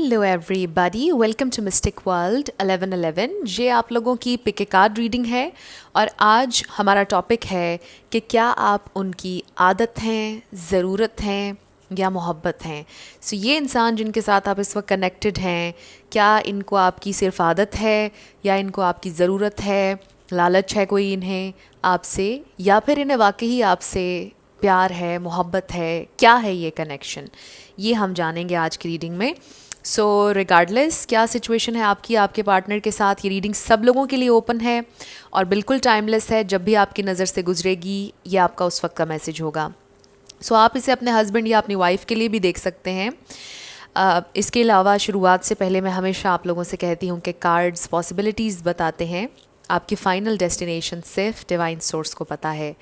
Hello everybody, welcome to mystic world 1111। ये आप लोगों की पिक ए कार्ड रीडिंग है और आज हमारा टॉपिक है कि क्या आप उनकी आदत हैं, ज़रूरत हैं या मोहब्बत हैं। सो ये इंसान जिनके साथ आप इस वक्त कनेक्टेड हैं, क्या इनको आपकी सिर्फ आदत है या इनको आपकी ज़रूरत है, लालच है कोई इन्हें आपसे, या फिर इन्हें वाकई आपसे प्यार है, मोहब्बत है, क्या है ये कनेक्शन, ये हम जानेंगे आज की रीडिंग में। सो रिगार्डलेस क्या सिचुएशन है आपकी आपके पार्टनर के साथ, ये रीडिंग सब लोगों के लिए ओपन है और बिल्कुल टाइमलेस है। जब भी आपकी नज़र से गुजरेगी ये आपका उस वक्त का मैसेज होगा। सो आप इसे अपने हस्बैंड या अपनी वाइफ के लिए भी देख सकते हैं। इसके अलावा शुरुआत से पहले मैं हमेशा आप लोगों से कहती हूँ कि कार्ड्स पॉसिबिलिटीज़ बताते हैं, आपकी फ़ाइनल डेस्टिनेशन सिर्फ डिवाइन सोर्स को पता है।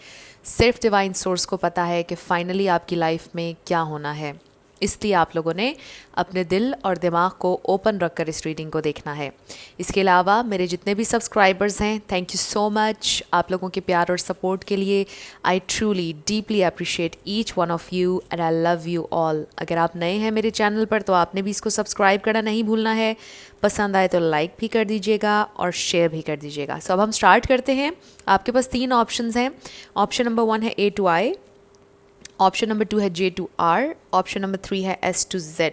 सिर्फ डिवाइन सोर्स को पता है कि फ़ाइनली आपकी लाइफ में क्या होना है। इसलिए आप लोगों ने अपने दिल और दिमाग को ओपन रखकर इस रीडिंग को देखना है। इसके अलावा मेरे जितने भी सब्सक्राइबर्स हैं, थैंक यू सो मच आप लोगों के प्यार और सपोर्ट के लिए। I truly deeply appreciate each one of you and I love you all. अगर आप नए हैं मेरे चैनल पर तो आपने भी इसको सब्सक्राइब करना नहीं भूलना है। पसंद आए तो लाइक भी कर दीजिएगा और शेयर भी कर दीजिएगा। सो अब हम स्टार्ट करते हैं। आपके पास 3 ऑप्शंस हैं। ऑप्शन नंबर 1 है A to I, option number 2 है J to R, option number 3 है S to Z।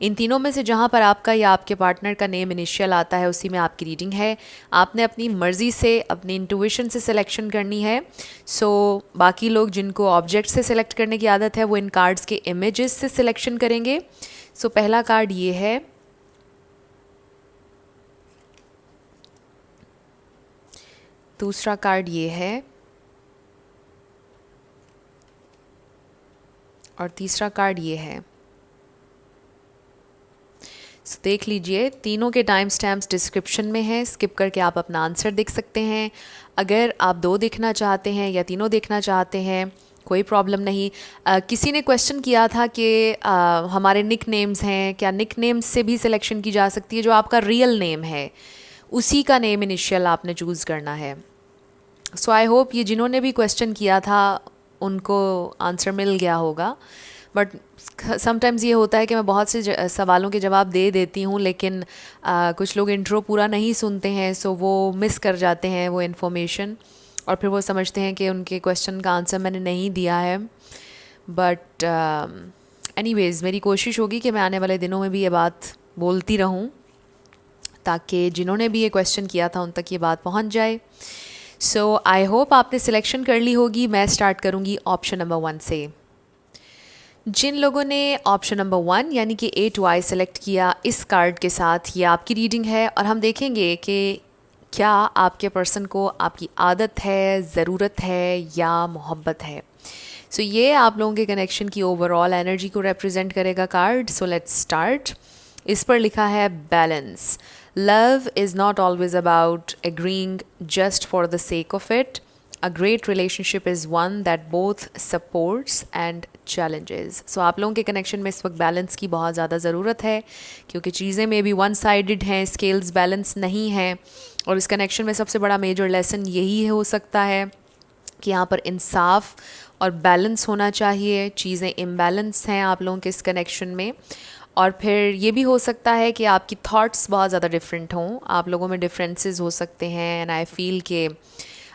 इन तीनों में से जहाँ पर आपका या आपके पार्टनर का नेम इनिशियल आता है उसी में आपकी रीडिंग है। आपने अपनी मर्ज़ी से, अपनी इंट्यूशन से सिलेक्शन करनी है। सो बाकी लोग जिनको ऑब्जेक्ट से सिलेक्ट करने की आदत है वो इन कार्ड्स के इमेजेस से सिलेक्शन करेंगे। सो पहला कार्ड ये है, दूसरा कार्ड ये है और तीसरा कार्ड ये है। सो देख लीजिए, तीनों के टाइम स्टैम्प्स डिस्क्रिप्शन में है, स्किप करके आप अपना आंसर देख सकते हैं। अगर आप 2 देखना चाहते हैं या तीनों देखना चाहते हैं कोई प्रॉब्लम नहीं। किसी ने क्वेश्चन किया था कि हमारे निक नेम्स हैं, क्या निक नेम्स से भी सिलेक्शन की जा सकती है? जो आपका रियल नेम है उसी का नेम इनिशियल आपने चूज़ करना है। सो आई होप ये जिन्होंने भी क्वेश्चन किया था उनको आंसर मिल गया होगा। बट समटाइम्स ये होता है कि मैं बहुत से सवालों के जवाब दे देती हूँ, लेकिन कुछ लोग इंट्रो पूरा नहीं सुनते हैं, सो वो मिस कर जाते हैं वो इन्फॉर्मेशन और फिर वो समझते हैं कि उनके क्वेश्चन का आंसर मैंने नहीं दिया है। बट एनीवेज़ मेरी कोशिश होगी कि मैं आने वाले दिनों में भी ये बात बोलती रहूँ ताकि जिन्होंने भी ये क्वेश्चन किया था उन तक ये बात पहुँच जाए। सो आई होप आपने सिलेक्शन कर ली होगी। मैं स्टार्ट करूँगी ऑप्शन नंबर 1 से। जिन लोगों ने ऑप्शन नंबर 1 यानी कि A to I सेलेक्ट किया, इस कार्ड के साथ ये आपकी रीडिंग है और हम देखेंगे कि क्या आपके पर्सन को आपकी आदत है, ज़रूरत है या मोहब्बत है। सो ये आप लोगों के कनेक्शन की ओवरऑल एनर्जी को रिप्रेजेंट करेगा कार्ड। So let's start. इस पर लिखा है balance. Love is not always about agreeing just for the sake of it. A great relationship is one that both supports and challenges. So आप लोगों के connection में इस वक्त बैलेंस की बहुत ज़्यादा ज़रूरत है क्योंकि चीज़ें में भी वन साइडेड हैं, स्केल्स बैलेंस नहीं हैं। और इस कनेक्शन में सबसे बड़ा मेजर लेसन यही हो सकता है कि यहाँ पर इंसाफ और बैलेंस होना चाहिए। चीज़ें इम्बैलेंस हैं आप लोगों के इस कनेक्शन में। और फिर ये भी हो सकता है कि आपकी थॉट्स बहुत ज़्यादा डिफरेंट हों, आप लोगों में डिफरेंसेस हो सकते हैं। एंड आई फील कि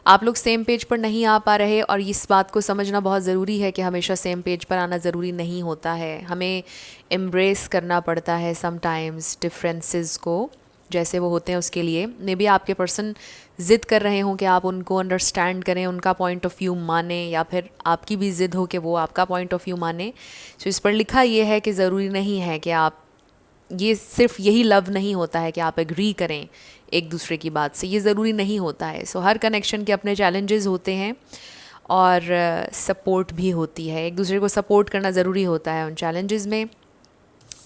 आप लोग सेम पेज पर नहीं आ पा रहे और इस बात को समझना बहुत ज़रूरी है कि हमेशा सेम पेज पर आना ज़रूरी नहीं होता है। हमें एम्ब्रेस करना पड़ता है समटाइम्स डिफरेंसेस को जैसे वो होते हैं उसके लिए। मे बी आपके पर्सन ज़िद कर रहे हों कि आप उनको अंडरस्टैंड करें, उनका पॉइंट ऑफ व्यू माने, या फिर आपकी भी ज़िद हो कि वो आपका पॉइंट ऑफ व्यू माने। सो इस पर लिखा ये है कि ज़रूरी नहीं है कि आप, ये सिर्फ यही लव नहीं होता है कि आप एग्री करें एक दूसरे की बात से, ये ज़रूरी नहीं होता है। सो हर कनेक्शन के अपने चैलेंजेस होते हैं और सपोर्ट भी होती है। एक दूसरे को सपोर्ट करना ज़रूरी होता है उन चैलेंजेस में।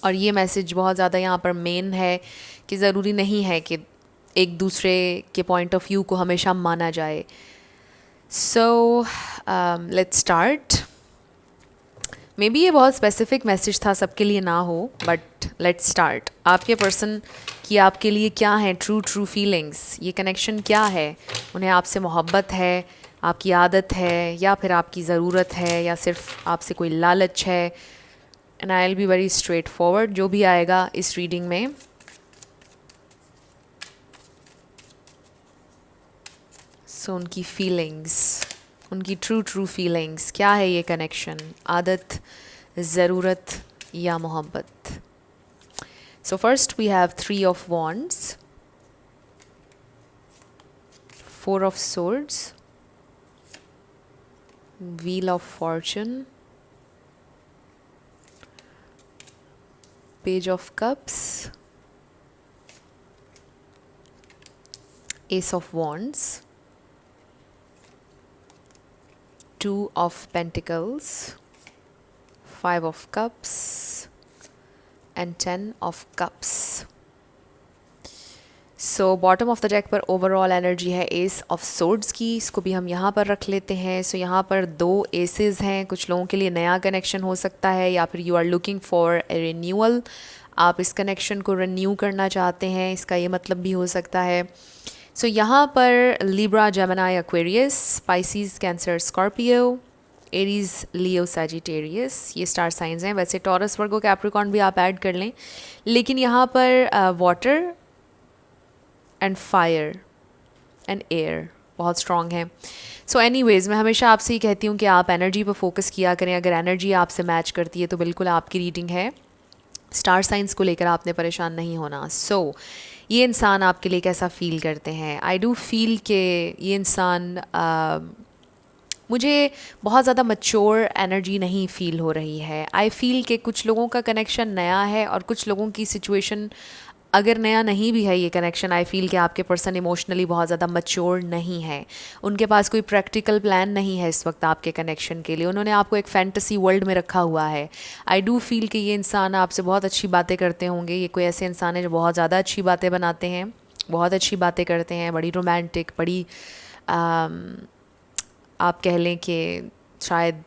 और ये मैसेज बहुत ज़्यादा यहाँ पर मेन है कि ज़रूरी नहीं है कि एक दूसरे के पॉइंट ऑफ व्यू को हमेशा माना जाए। So let's start. May be ये बहुत स्पेसिफिक मैसेज था, सबके लिए ना हो, बट लेट्स स्टार्ट। आपके पर्सन की आपके लिए क्या है ट्रू फीलिंग्स, ये कनेक्शन क्या है? उन्हें आपसे मोहब्बत है, आपकी आदत है, या फिर आपकी ज़रूरत है, या सिर्फ आपसे कोई लालच है? And I will be very straight forward जो भी आएगा इस रीडिंग में। सो उनकी फीलिंग्स, उनकी ट्रू फीलिंग्स क्या है, ये कनेक्शन, आदत, ज़रूरत या मोहब्बत। So first we have 3 of wands, 4 of swords, wheel of fortune, page of cups, ace of wands, 2 of pentacles, 5 of cups and 10 of cups। So bottom of the deck पर overall energy है S of swords की, इसको भी हम यहाँ पर रख लेते हैं। सो यहाँ पर 2 एसेस हैं, कुछ लोगों के लिए नया कनेक्शन हो सकता है या फिर you are looking for a renewal, आप इस कनेक्शन को रिन्यू करना चाहते हैं, इसका ये मतलब भी हो सकता है। सो यहाँ पर Libra, Gemini, Aquarius, Pisces, Cancer, Scorpio, Aries, Leo, Sagittarius, ये स्टार साइंस हैं। वैसे टॉरस, वर्गो, कैप्रिकॉर्न भी आप ऐड कर लें, लेकिन यहाँ पर water and fire and air बहुत स्ट्रॉन्ग है। सो एनीवेज़ मैं हमेशा आपसे ही कहती हूँ कि आप एनर्जी पर फोकस किया करें, अगर एनर्जी आपसे मैच करती है तो बिल्कुल आपकी रीडिंग है। स्टार साइंस को लेकर आपने परेशान नहीं होना। सो ये इंसान आपके लिए कैसा फ़ील करते हैं? आई डू फील कि ये इंसान मुझे बहुत ज़्यादा मैच्योर एनर्जी नहीं फ़ील हो रही है। आई फील कि कुछ लोगों का कनेक्शन नया है और कुछ लोगों की सिचुएशन अगर नया नहीं भी है ये कनेक्शन, आई फील कि आपके पर्सन इमोशनली बहुत ज़्यादा मैच्योर नहीं है, उनके पास कोई प्रैक्टिकल प्लान नहीं है इस वक्त आपके कनेक्शन के लिए, उन्होंने आपको एक फैंटेसी वर्ल्ड में रखा हुआ है। आई डू फील कि ये इंसान आपसे बहुत अच्छी बातें करते होंगे, ये कोई ऐसे इंसान है जो बहुत ज़्यादा अच्छी बातें बनाते हैं, बहुत अच्छी बातें करते हैं, बड़ी रोमांटिक, बड़ी आप कह लें कि शायद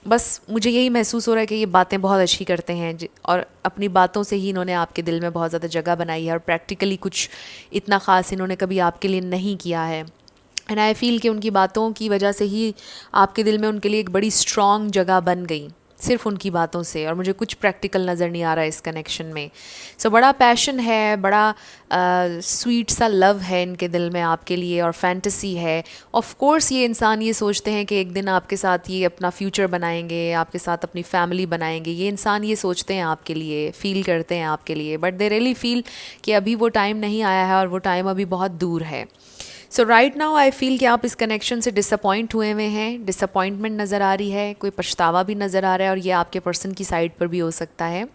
बस मुझे यही महसूस हो रहा है कि ये बातें बहुत अच्छी करते हैं और अपनी बातों से ही इन्होंने आपके दिल में बहुत ज़्यादा जगह बनाई है और प्रैक्टिकली कुछ इतना ख़ास इन्होंने कभी आपके लिए नहीं किया है। एंड आई फील कि उनकी बातों की वजह से ही आपके दिल में उनके लिए एक बड़ी स्ट्रॉन्ग जगह बन गई, सिर्फ उनकी बातों से, और मुझे कुछ प्रैक्टिकल नज़र नहीं आ रहा है इस कनेक्शन में। सो बड़ा पैशन है, बड़ा स्वीट सा लव है इनके दिल में आपके लिए और फैंटेसी है। ऑफ कोर्स ये इंसान ये सोचते हैं कि एक दिन आपके साथ ये अपना फ्यूचर बनाएंगे, आपके साथ अपनी फैमिली बनाएंगे, ये इंसान ये सोचते हैं आपके लिए, फ़ील करते हैं आपके लिए, बट दे रियली फील कि अभी वो टाइम नहीं आया है और वो टाइम अभी बहुत दूर है। सो राइट नाउ आई फील कि आप इस कनेक्शन से डिसअपॉइंट हुए हुए हैं, डिसअपॉइंटमेंट नज़र आ रही है, कोई पछतावा भी नज़र आ रहा है और ये आपके पर्सन की साइड पर भी हो सकता है।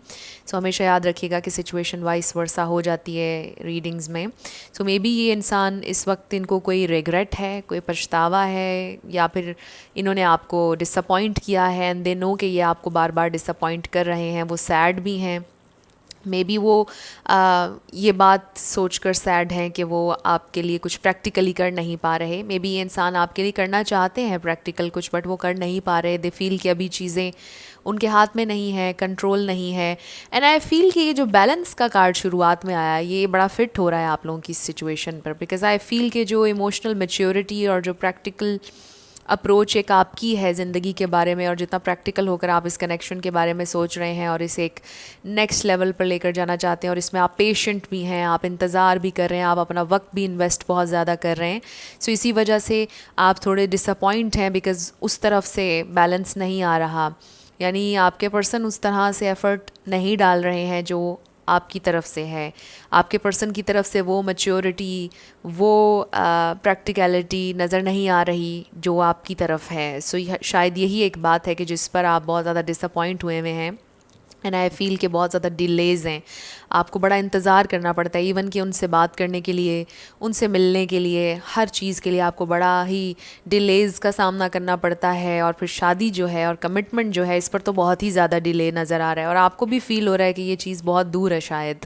सो हमेशा याद रखिएगा कि सिचुएशन वाइस वर्सा हो जाती है रीडिंग्स में। सो मे बी ये इंसान इस वक्त इनको कोई रिग्रेट है, कोई पछतावा है, या फिर इन्होंने आपको डिसअपॉइंट किया है एंड दे नो कि ये आपको बार बार डिसअपॉइंट कर रहे हैं, वो सैड भी हैं। मे बी वो ये बात सोचकर सैड हैं कि वो आपके लिए कुछ प्रैक्टिकली कर नहीं पा रहे। मे बी ये इंसान आपके लिए करना चाहते हैं प्रैक्टिकल कुछ, बट वो कर नहीं पा रहे। दे फील कि अभी चीज़ें उनके हाथ में नहीं है, कंट्रोल नहीं है। एंड आई फील कि ये जो बैलेंस का कार्ड शुरुआत में आया, ये बड़ा फिट हो रहा है आप लोगों की सिचुएशन पर, बिकॉज आई फील कि जो इमोशनल मैच्योरिटी और जो प्रैक्टिकल अप्रोच एक आपकी है ज़िंदगी के बारे में, और जितना प्रैक्टिकल होकर आप इस कनेक्शन के बारे में सोच रहे हैं और इसे एक नेक्स्ट लेवल पर लेकर जाना चाहते हैं, और इसमें आप पेशेंट भी हैं, आप इंतज़ार भी कर रहे हैं, आप अपना वक्त भी इन्वेस्ट बहुत ज़्यादा कर रहे हैं। सो इसी वजह से आप थोड़े डिसअपॉइंट हैं, बिकॉज़ उस तरफ से बैलेंस नहीं आ रहा, यानी आपके पर्सन उस तरह से एफ़र्ट नहीं डाल रहे हैं जो आपकी तरफ से है। आपके पर्सन की तरफ से वो मैच्योरिटी, वो प्रैक्टिकलिटी नज़र नहीं आ रही जो आपकी तरफ है। सो शायद यही एक बात है कि जिस पर आप बहुत ज़्यादा डिसअपॉइंट हुए हुए हैं। एंड आई फील कि बहुत ज़्यादा डिलेज़ हैं, आपको बड़ा इंतज़ार करना पड़ता है, इवन कि उनसे बात करने के लिए, उनसे मिलने के लिए, हर चीज़ के लिए आपको बड़ा ही डिलेज़ का सामना करना पड़ता है। और फिर शादी जो है और कमिटमेंट जो है, इस पर तो बहुत ही ज़्यादा डिले नज़र आ रहा है, और आपको भी फील हो रहा है कि ये चीज़ बहुत दूर है शायद।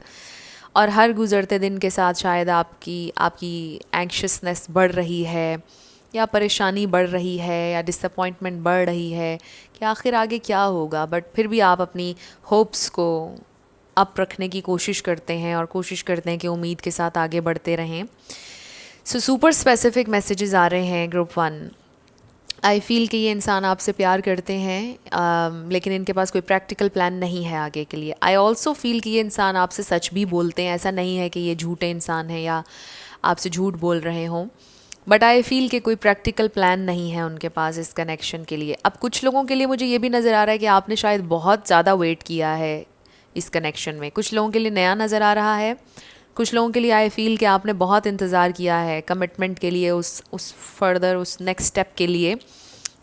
और हर गुज़रते दिन के साथ शायद आपकी एंक्शसनेस बढ़ रही है, या परेशानी बढ़ रही है, या डिसअपॉइंटमेंट बढ़ रही है कि आखिर आगे क्या होगा। बट फिर भी आप अपनी होप्स को अप रखने की कोशिश करते हैं और कोशिश करते हैं कि उम्मीद के साथ आगे बढ़ते रहें। सो सुपर स्पेसिफिक मैसेजेस आ रहे हैं ग्रुप 1। आई फ़ील कि ये इंसान आपसे प्यार करते हैं, लेकिन इनके पास कोई प्रैक्टिकल प्लान नहीं है आगे के लिए। आई ऑल्सो फ़ील कि ये इंसान आपसे सच भी बोलते हैं, ऐसा नहीं है कि ये झूठे इंसान हैं या आपसे झूठ बोल रहे हों। बट आई फ़ील कि कोई प्रैक्टिकल प्लान नहीं है उनके पास इस कनेक्शन के लिए। अब कुछ लोगों के लिए मुझे ये भी नज़र आ रहा है कि आपने शायद बहुत ज़्यादा वेट किया है इस कनेक्शन में। कुछ लोगों के लिए नया नज़र आ रहा है, कुछ लोगों के लिए आई फ़ील कि आपने बहुत इंतज़ार किया है कमिटमेंट के लिए, उस फर्दर उस नेक्स्ट स्टेप के लिए।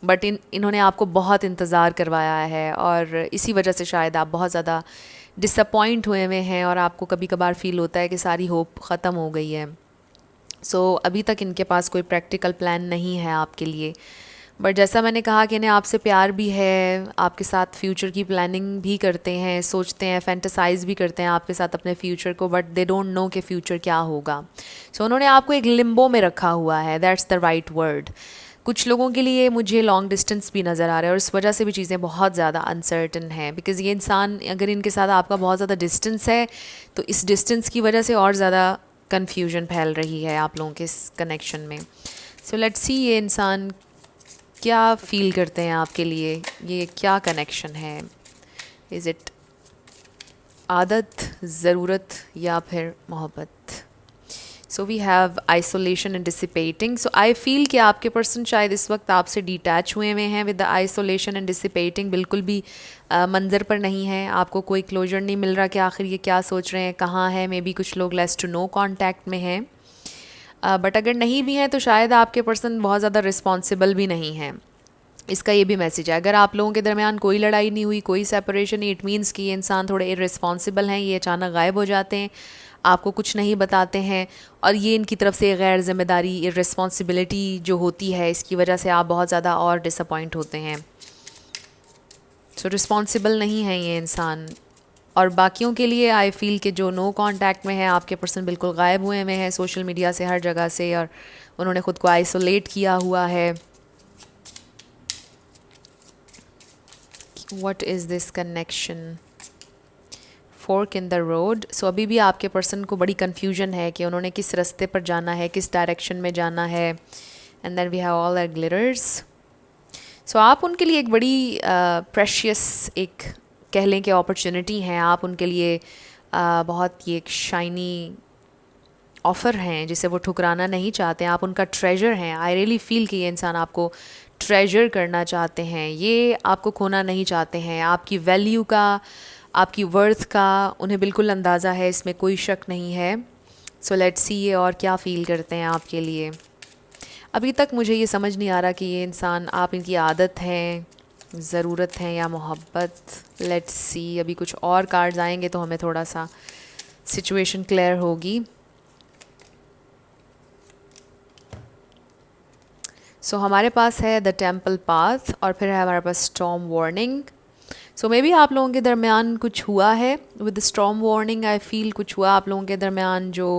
बट इन्होंने आपको बहुत इंतज़ार करवाया है और इसी वजह से शायद आप बहुत ज़्यादा डिसअपॉइंट हुए हुए हैं और आपको कभी कभार फ़ील होता है कि सारी होप ख़त्म हो गई है। अभी तक इनके पास कोई प्रैक्टिकल प्लान नहीं है आपके लिए। बट जैसा मैंने कहा कि इन्हें आपसे प्यार भी है, आपके साथ फ्यूचर की प्लानिंग भी करते हैं, सोचते हैं, फैंटेसाइज भी करते हैं आपके साथ अपने फ्यूचर को, बट दे डोंट नो कि फ्यूचर क्या होगा। उन्होंने आपको एक लिम्बो में रखा हुआ है, दैट्स द राइट वर्ड। कुछ लोगों के लिए मुझे लॉन्ग डिस्टेंस भी नज़र आ रहा है और इस वजह से भी चीज़ें बहुत ज़्यादा अनसर्टन हैं, बिकॉज़ ये इंसान अगर इनके साथ आपका बहुत ज़्यादा डिस्टेंस है तो इस डिस्टेंस की वजह से और ज़्यादा कन्फ्यूजन फैल रही है आप लोगों के इस कनेक्शन में। लेट्स सी ये इंसान क्या फ़ील करते हैं आपके लिए, ये क्या कनेक्शन है। इज़ इट आदत, ज़रूरत या फिर मोहब्बत। We have isolation and dissipating. I feel कि आपके पर्सन शायद इस वक्त आपसे डिटैच हुए हुए हैं with the isolation and dissipating. बिल्कुल भी मंज़र पर नहीं है, आपको कोई क्लोजर नहीं मिल रहा कि आखिर ये क्या सोच रहे हैं, कहाँ है। मे बी कुछ लोग लेस टू नो कॉन्टैक्ट में हैं, बट अगर नहीं भी हैं तो शायद आपके पर्सन बहुत ज़्यादा रिस्पॉन्सिबल भी नहीं है। इसका ये भी मैसेज है, अगर आप लोगों के दरमियान कोई लड़ाई नहीं हुई, कोई सेपरेशन नहीं, इट मीन्स कि ये इंसान थोड़े इररिस्पॉन्सिबल हैं, ये अचानक गायब हो जाते हैं, आपको कुछ नहीं बताते हैं और ये इनकी तरफ से गैर ज़िम्मेदारी, इररिस्पॉन्सिबिलिटी जो होती है, इसकी वजह से आप बहुत ज़्यादा और डिसअपॉइंट होते हैं। रिस्पॉन्सिबल नहीं है ये इंसान। और बाकियों के लिए आई फील कि जो नो कांटेक्ट में है, आपके पर्सन बिल्कुल गायब हुए हैं सोशल मीडिया से, हर जगह से, और उन्होंने ख़ुद को आइसोलेट किया हुआ है। What is this connection? Fork in the road. अभी भी आपके पर्सन को बड़ी कन्फ्यूजन है कि उन्होंने किस रास्ते पर जाना है, किस डायरेक्शन में जाना है। And then we have all the glitters. आप उनके लिए एक बड़ी प्रेशियस एक कह लें कि अपॉर्चुनिटी हैं। आप उनके लिए बहुत ही एक शाइनी ऑफ़र हैं जिसे वो ठुकराना नहीं चाहते हैं। आप उनका ट्रेजर हैं। आई रियली फील कि ये इंसान आपको ट्रेजर करना चाहते हैं, ये आपको खोना नहीं चाहते हैं। आपकी वैल्यू का, आपकी वर्थ का उन्हें बिल्कुल अंदाज़ा है, इसमें कोई शक नहीं है। लेट्स सी ये और क्या फ़ील करते हैं आपके लिए। अभी तक मुझे ये समझ नहीं आ रहा कि ये इंसान आप इनकी आदत हैं, ज़रूरत है या मोहब्बत। लेट्स सी, अभी कुछ और कार्ड्स आएंगे तो हमें थोड़ा सा सिचुएशन क्लियर होगी। हमारे पास है द टेम्पल पाथ और फिर है हमारे पास स्टॉर्म वार्निंग। मे बी आप लोगों के दरमियान कुछ हुआ है with storm warning. I feel कुछ हुआ आप लोगों के दरमियान जो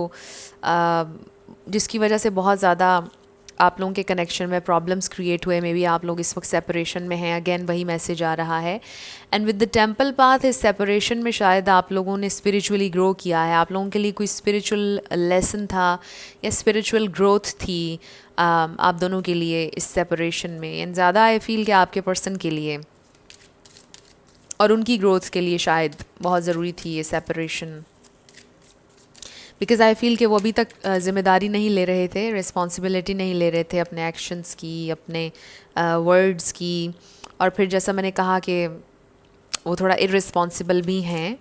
जिसकी वजह से बहुत ज़्यादा आप लोगों के कनेक्शन में प्रॉब्लम्स क्रिएट हुए। मे बी आप लोग इस वक्त सेपरेशन में हैं, अगेन वही मैसेज आ रहा है। And with the temple path इस सेपरेशन में शायद आप लोगों ने स्पिरिचुअली ग्रो किया है। आप लोगों के लिए कोई स्पिरिचुअल लेसन था या स्पिरिचुअल ग्रोथ थी आप दोनों के लिए इस सेपरेशन में। एंड ज़्यादा आई फील कि आपके पर्सन के लिए और उनकी ग्रोथ के लिए शायद बहुत ज़रूरी थी ये सेपरेशन, बिकॉज़ आई फील कि वो अभी तक ज़िम्मेदारी नहीं ले रहे थे, रिस्पॉन्सिबिलिटी नहीं ले रहे थे अपने एक्शंस की, अपने वर्ड्स की। और फिर जैसा मैंने कहा कि वो थोड़ा इररिस्पॉन्सिबल भी हैं।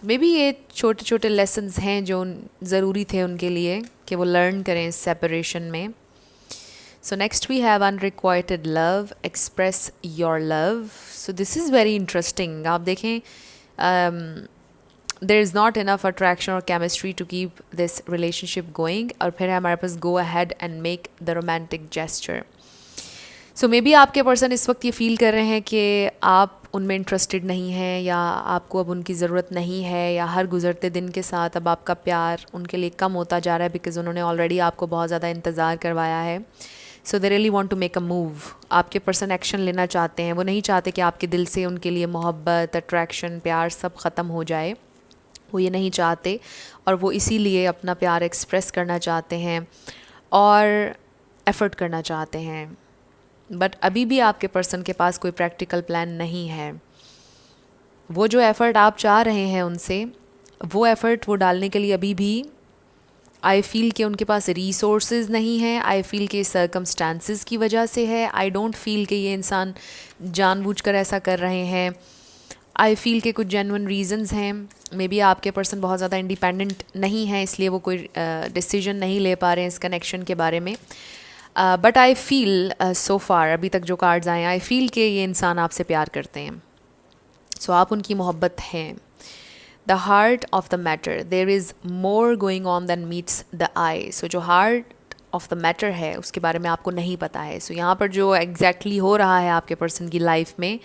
मे बी ये छोटे छोटे लेसन्स हैं जो ज़रूरी थे उनके लिए कि वो लर्न करें इस सेपरेशन में। Next we have unrequited love, express your love. This is very interesting. आप देखें, there is not enough attraction और chemistry to keep this relationship going. और फिर है हमारे पास go ahead and make the romantic gesture. Maybe आपके person इस वक्त ये फील कर रहे हैं कि आप उनमें इंटरेस्टेड नहीं हैं या आपको अब उनकी ज़रूरत नहीं है, या हर गुज़रते दिन के साथ अब आपका प्यार उनके लिए कम होता जा रहा है, बिकॉज़ उन्होंने ऑलरेडी आपको बहुत ज़्यादा इंतज़ार करवाया है। They really want to make a move. आपके पर्सन एक्शन लेना चाहते हैं। वो नहीं चाहते कि आपके दिल से उनके लिए मोहब्बत, अट्रैक्शन, प्यार सब ख़त्म हो जाए। वो ये नहीं चाहते और वो इसीलिए अपना प्यार एक्सप्रेस करना चाहते हैं और एफ़र्ट करना चाहते हैं। बट अभी भी आपके पर्सन के पास कोई प्रैक्टिकल प्लान नहीं है। वो जो एफ़र्ट आप चाह रहे हैं उनसे, वो एफ़र्ट वो डालने के लिए अभी भी आई फ़ील कि उनके पास रिसोर्सेज नहीं है। आई फ़ील कि सर्कमस्टांसिस की वजह से है। आई डोंट फील कि ये इंसान जानबूझकर ऐसा कर रहे हैं। आई फ़ील के कुछ जेन्युइन रीजंस हैं। मे बी आपके पर्सन बहुत ज़्यादा इंडिपेंडेंट नहीं है, इसलिए वो कोई डिसीजन नहीं ले पा रहे हैं इस कनेक्शन के बारे में। बट आई फील सो फार, अभी तक जो कार्ड्स आए हैं, आई फील कि ये इंसान आपसे प्यार करते हैं। सो आप उनकी मोहब्बत हैं। The heart of the matter, there is more going on than meets the eye. So जो हार्ट ऑफ द मैटर है उसके बारे में आपको नहीं पता है। सो यहाँ पर जो एग्जैक्टली हो रहा है आपके पर्सन की लाइफ में,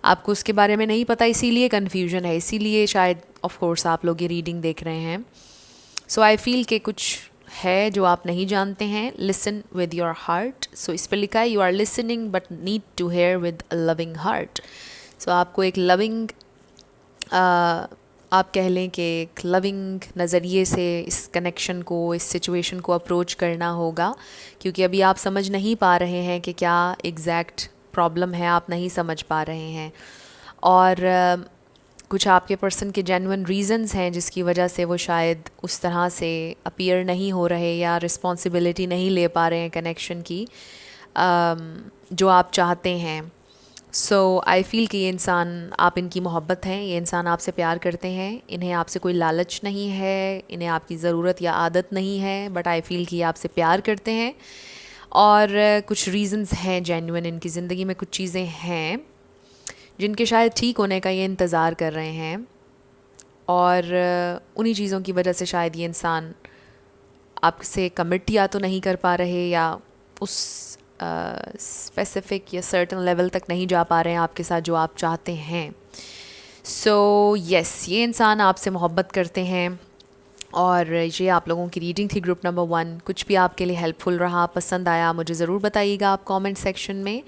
आपको उसके बारे में नहीं पता, इसीलिए कन्फ्यूजन है, इसीलिए शायद ऑफ कोर्स आप लोग ये रीडिंग देख रहे हैं। सो आई फील कि कुछ है जो आप नहीं जानते हैं। Listen with your heart. So इस पर लिखा है you are listening but need to hear with a loving heart. So आपको एक लविंग, आप कह लें कि एक लविंग नज़रिए से इस कनेक्शन को, इस सिचुएशन को अप्रोच करना होगा, क्योंकि अभी आप समझ नहीं पा रहे हैं कि क्या एग्जैक्ट प्रॉब्लम है, आप नहीं समझ पा रहे हैं। और कुछ आपके पर्सन के जेन्युइन रीजंस हैं जिसकी वजह से वो शायद उस तरह से अपीयर नहीं हो रहे या रिस्पॉन्सिबिलिटी नहीं ले पा रहे हैं कनेक्शन की, जो आप चाहते हैं। सो आई फ़ील कि ये इंसान, आप इनकी मोहब्बत हैं, ये इंसान आपसे प्यार करते हैं, इन्हें आपसे कोई लालच नहीं है, इन्हें आपकी ज़रूरत या आदत नहीं है, बट आई फ़ील कि ये आपसे प्यार करते हैं। और कुछ रीजंस हैं जेन्युइन, इनकी ज़िंदगी में कुछ चीज़ें हैं जिनके शायद ठीक होने का ये इंतज़ार कर रहे हैं, और उन्हीं चीज़ों की वजह से शायद ये इंसान आपसे कमिट या तो नहीं कर पा रहे, या उस स्पेसिफिक या सर्टन लेवल तक नहीं जा पा रहे हैं आपके साथ जो आप चाहते हैं। सो यस, ये इंसान आपसे मोहब्बत करते हैं। और ये आप लोगों की रीडिंग थी ग्रुप नंबर 1। कुछ भी आपके लिए हेल्पफुल रहा, पसंद आया, मुझे ज़रूर बताइएगा आप कमेंट सेक्शन में।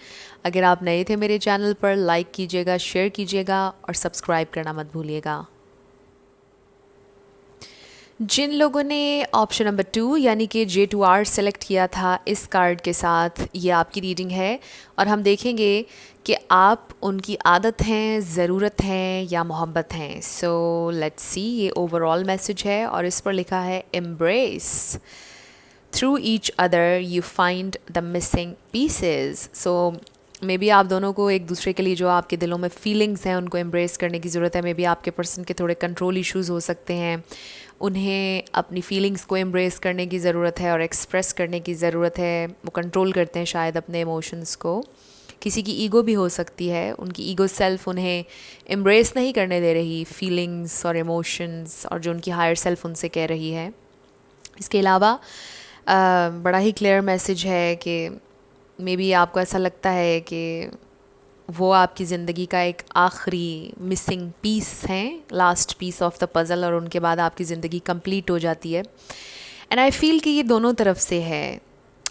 अगर आप नए थे मेरे चैनल पर, लाइक कीजिएगा, शेयर कीजिएगा और सब्सक्राइब करना मत भूलिएगा। जिन लोगों ने ऑप्शन नंबर 2 यानी कि J2R सेलेक्ट किया था, इस कार्ड के साथ ये आपकी रीडिंग है, और हम देखेंगे कि आप उनकी आदत हैं, ज़रूरत हैं या मोहब्बत हैं। सो लेट्स सी, ये ओवरऑल मैसेज है और इस पर लिखा है embrace through each other you find the missing pieces. So may be आप दोनों को एक दूसरे के लिए जो आपके दिलों में फीलिंग्स हैं उनको एम्ब्रेस करने की ज़रूरत है। मे बी आपके पर्सन के थोड़े कंट्रोल इश्यूज़ हो सकते हैं, उन्हें अपनी फीलिंग्स को एम्ब्रेस करने की ज़रूरत है और एक्सप्रेस करने की ज़रूरत है। वो कंट्रोल करते हैं शायद अपने इमोशंस को। किसी की ईगो भी हो सकती है, उनकी ईगो सेल्फ उन्हें एम्ब्रेस नहीं करने दे रही फीलिंग्स और इमोशंस, और जो उनकी हायर सेल्फ उनसे कह रही है। इसके अलावा बड़ा ही क्लियर मैसेज है कि मे बी आपको ऐसा लगता है कि वो आपकी ज़िंदगी का एक आखिरी मिसिंग पीस हैं, last piece of the puzzle, और उनके बाद आपकी ज़िंदगी कंप्लीट हो जाती है। एंड आई फील कि ये दोनों तरफ से है।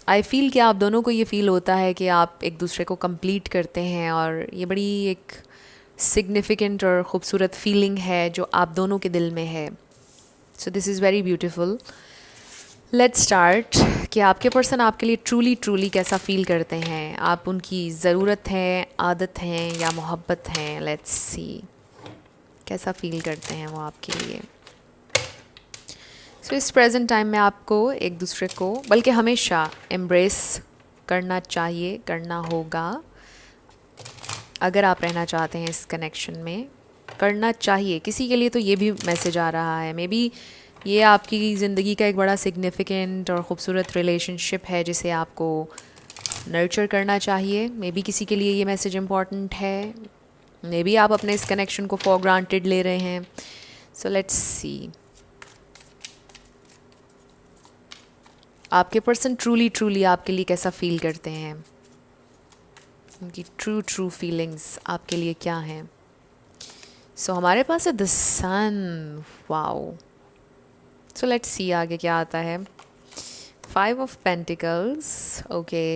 आई फील कि आप दोनों को ये फ़ील होता है कि आप एक दूसरे को कंप्लीट करते हैं, और ये बड़ी एक सिग्निफिकेंट और ख़ूबसूरत फीलिंग है जो आप दोनों के दिल में है। So this is very beautiful. Let's start कि आपके पर्सन आपके लिए ट्रूली कैसा फ़ील करते हैं, आप उनकी ज़रूरत है, आदत हैं या मोहब्बत हैं। लेट्स सी कैसा फ़ील करते हैं वो आपके लिए। सो इस प्रेजेंट टाइम में आपको एक दूसरे को, बल्कि हमेशा एम्ब्रेस करना चाहिए, करना होगा। अगर आप रहना चाहते हैं इस कनेक्शन में, करना चाहिए। किसी के लिए तो ये भी मैसेज आ रहा है, मे बी ये आपकी ज़िंदगी का एक बड़ा सिग्निफिकेंट और ख़ूबसूरत रिलेशनशिप है जिसे आपको नर्चर करना चाहिए। मे बी किसी के लिए ये मैसेज इम्पॉर्टेंट है, मे बी आप अपने इस कनेक्शन को फॉर ग्रांटेड ले रहे हैं। सो लेट्स सी, आपके पर्सन ट्रूली आपके लिए कैसा फ़ील करते हैं, उनकी ट्रू फीलिंग्स आपके लिए क्या हैं। सो हमारे पास है the sun. Wow. So let's see आगे क्या आता है। 5 of Pentacles, okay,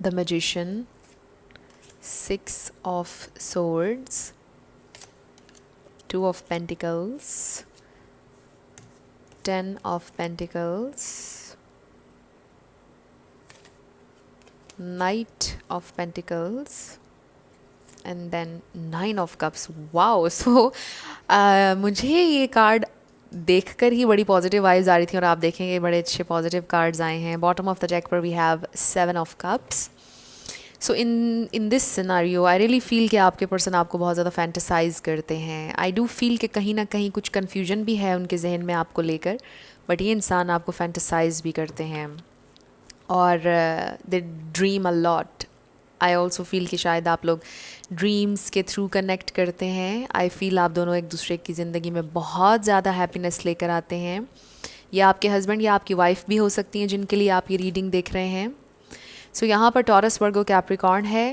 the magician, 6 of Swords, 2 of Pentacles, 10 of Pentacles, Knight of Pentacles and then 9 of cups. Wow. So मुझे ये कार्ड देखकर ही बड़ी पॉजिटिव वाइब्स आ रही थी और आप देखेंगे बड़े अच्छे पॉजिटिव कार्ड्स आए हैं. बॉटम ऑफ द डेक पर we have 7 of cups. So in this scenario I really feel कि आपके पर्सन आपको बहुत ज़्यादा फैंटेसाइज करते हैं. आई डू फील कि कहीं ना कहीं कुछ कन्फ्यूजन भी है उनके जहन में आपको लेकर, बट ये इंसान आपको फैंटेसाइज भी करते हैं और they dream a lot. I also feel कि शायद आप लोग ड्रीम्स के थ्रू कनेक्ट करते हैं. आई फील आप दोनों एक दूसरे की ज़िंदगी में बहुत ज़्यादा हैप्पीनेस लेकर आते हैं. या आपके हस्बैंड या आपकी वाइफ भी हो सकती हैं जिनके लिए आप ये रीडिंग देख रहे हैं. सो यहाँ पर टॉरस, वर्गो, कैप्रिकॉर्न है.